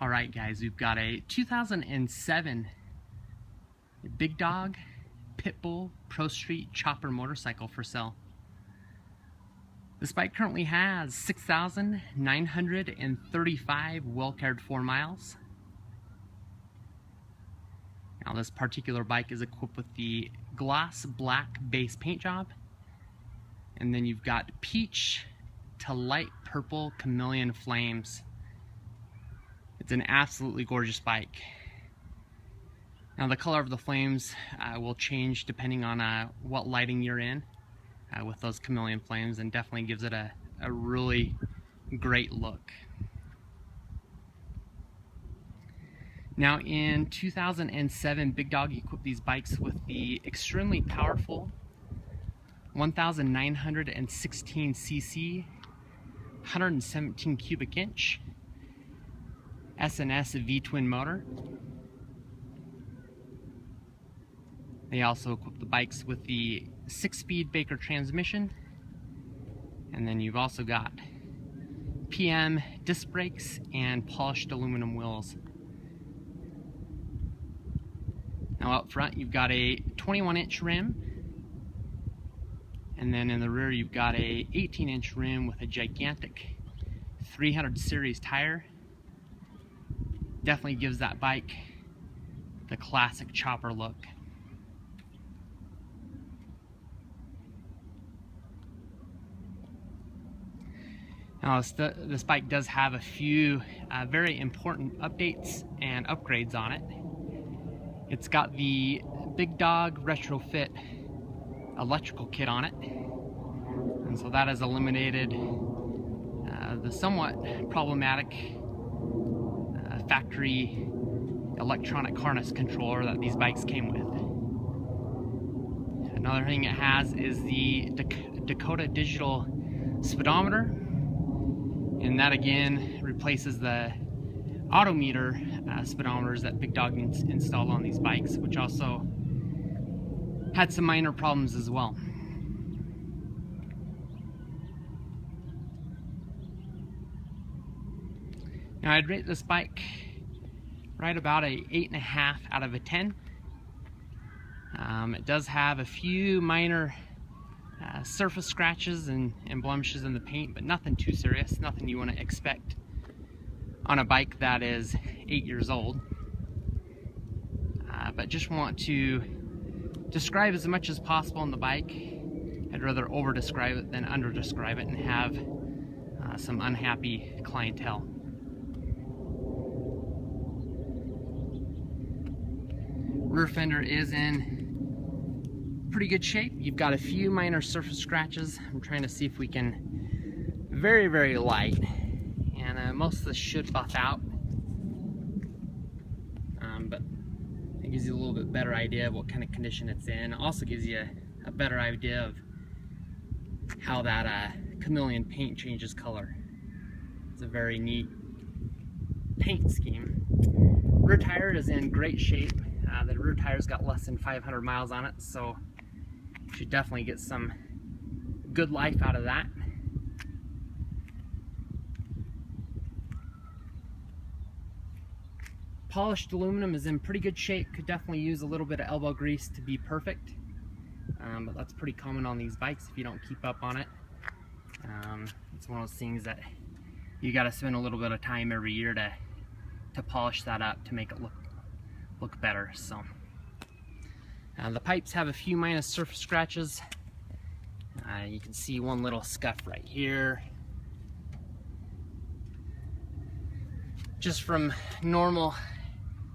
Alright guys, we've got a 2007 Big Dog Pitbull Pro Street Chopper motorcycle for sale. This bike currently has 6,935 well-cared for miles. Now this particular bike is equipped with the gloss black base paint job, and then you've got peach to light purple chameleon flames. It's an absolutely gorgeous bike. Now the color of the flames will change depending on what lighting you're in with those chameleon flames, and definitely gives it a really great look. Now in 2007, Big Dog equipped these bikes with the extremely powerful 1,916 cc, 117 cubic inch S&S V-twin motor. They also equip the bikes with the 6-speed Baker transmission, and then you've also got PM disc brakes and polished aluminum wheels. Now up front you've got a 21-inch rim, and then in the rear you've got a 18-inch rim with a gigantic 300 series tire. Definitely gives that bike the classic chopper look. Now this bike does have a few very important updates and upgrades on it. It's got the Big Dog retrofit electrical kit on it, and so that has eliminated the somewhat problematic factory electronic harness controller that these bikes came with. Another thing it has is the Dakota digital speedometer, and that again replaces the odometer speedometers that Big Dog installed on these bikes, which also had some minor problems as well. Now I'd rate this bike right about a 8.5 out of a 10. It does have a few minor surface scratches and blemishes in the paint, but nothing too serious, nothing you want to expect on a bike that is 8 years old. But just want to describe as much as possible on the bike. I'd rather over describe it than under describe it and have some unhappy clientele. Rear fender is in pretty good shape. You've got a few minor surface scratches. I'm trying to see if we can very light, and most of this should buff out, but it gives you a little bit better idea of what kind of condition it's in. Also gives you a better idea of how that chameleon paint changes color. It's a very neat paint scheme. Rear tire is in great shape. The rear tire's got less than 500 miles on it, so you should definitely get some good life out of that. Polished aluminum is in pretty good shape. Could definitely use a little bit of elbow grease to be perfect, but that's pretty common on these bikes if you don't keep up on it. It's one of those things that you got to spend a little bit of time every year to polish that up to make it look better. So the pipes have a few minor surface scratches. You can see one little scuff right here, just from normal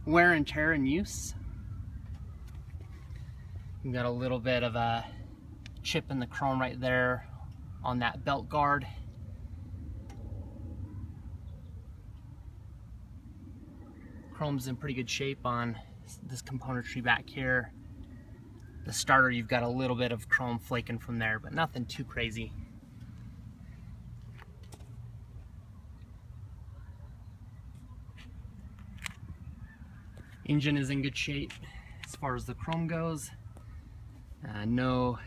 wear and tear and use. You've got a little bit of a chip in the chrome right there on that belt guard. Chrome's in pretty good shape on this componentry back here. The starter, you've got a little bit of chrome flaking from there, but nothing too crazy. Engine is in good shape as far as the chrome goes. No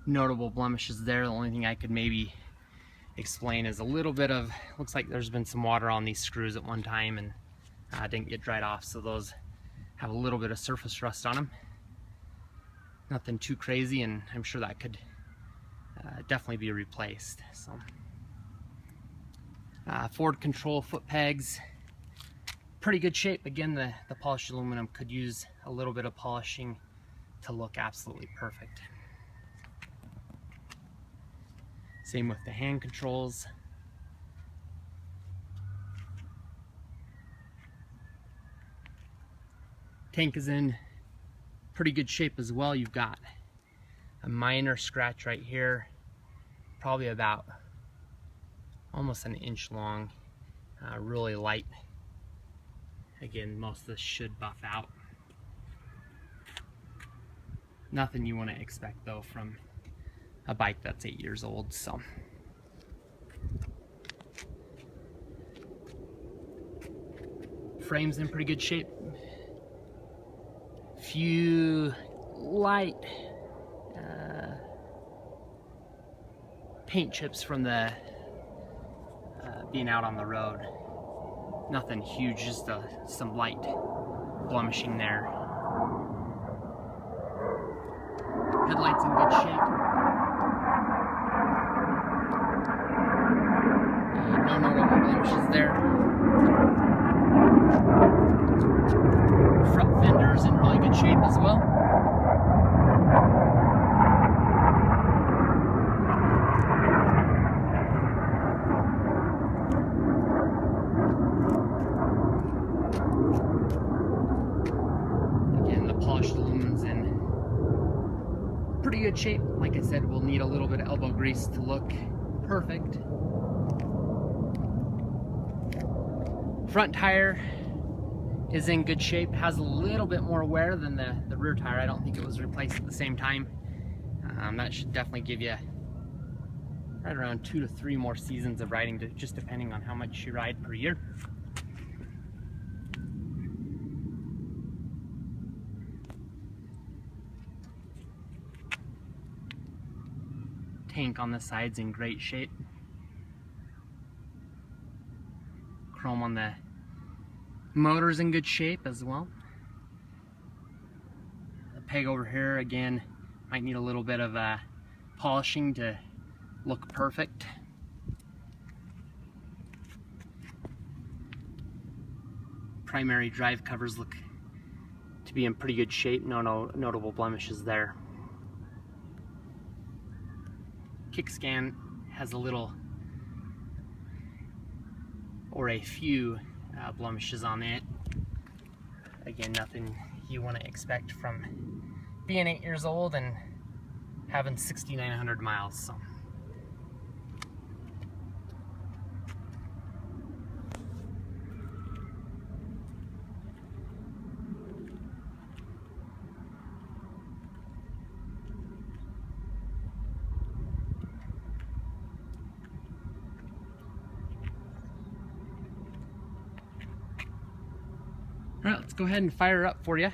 notable blemishes there. The only thing I could maybe explain is a little bit of, looks like there's been some water on these screws at one time and didn't get dried off, so those have a little bit of surface rust on them. Nothing too crazy, and I'm sure that could definitely be replaced. So forward control foot pegs, pretty good shape. Again, the polished aluminum could use a little bit of polishing to look absolutely perfect. Same with the hand controls. Tank is in pretty good shape as well. You've got a minor scratch right here, probably about almost an inch long, really light. Again, most of this should buff out. Nothing you want to expect though from a bike that's 8 years old. So frame's in pretty good shape. Few light paint chips from the being out on the road. Nothing huge, just some light blemishing there. Headlights in good shape. No notable blemishes there. Front fender's in really good shape as well. Again, the polished aluminum's in pretty good shape. Like I said, we'll need a little bit of elbow grease to look perfect. Front tire is in good shape, has a little bit more wear than the rear tire. I don't think it was replaced at the same time. That should definitely give you right around 2 to 3 more seasons of riding, just depending on how much you ride per year. Tank on the side's in great shape. Chrome on the motor's in good shape as well. The peg over here, again, might need a little bit of polishing to look perfect. Primary drive covers look to be in pretty good shape. No notable blemishes there. Kickstand has a little or a few blemishes on it. Again, nothing you want to expect from being 8 years old and having 6,900 miles. So all right, let's go ahead and fire her up for you.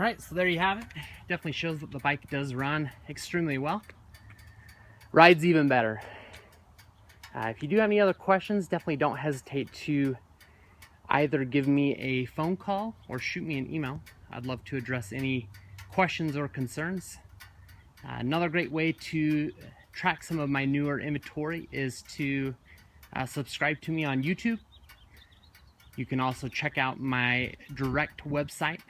Alright, so there you have it. Definitely shows that the bike does run extremely well. Rides even better. If you do have any other questions, definitely don't hesitate to either give me a phone call or shoot me an email. I'd love to address any questions or concerns. Another great way to track some of my newer inventory is to subscribe to me on YouTube. You can also check out my direct website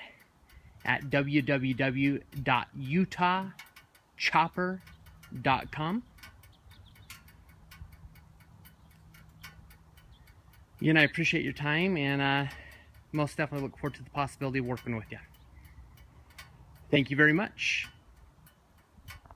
at www.utahchopper.com. Again, I appreciate your time, and most definitely look forward to the possibility of working with you. Thank you very much.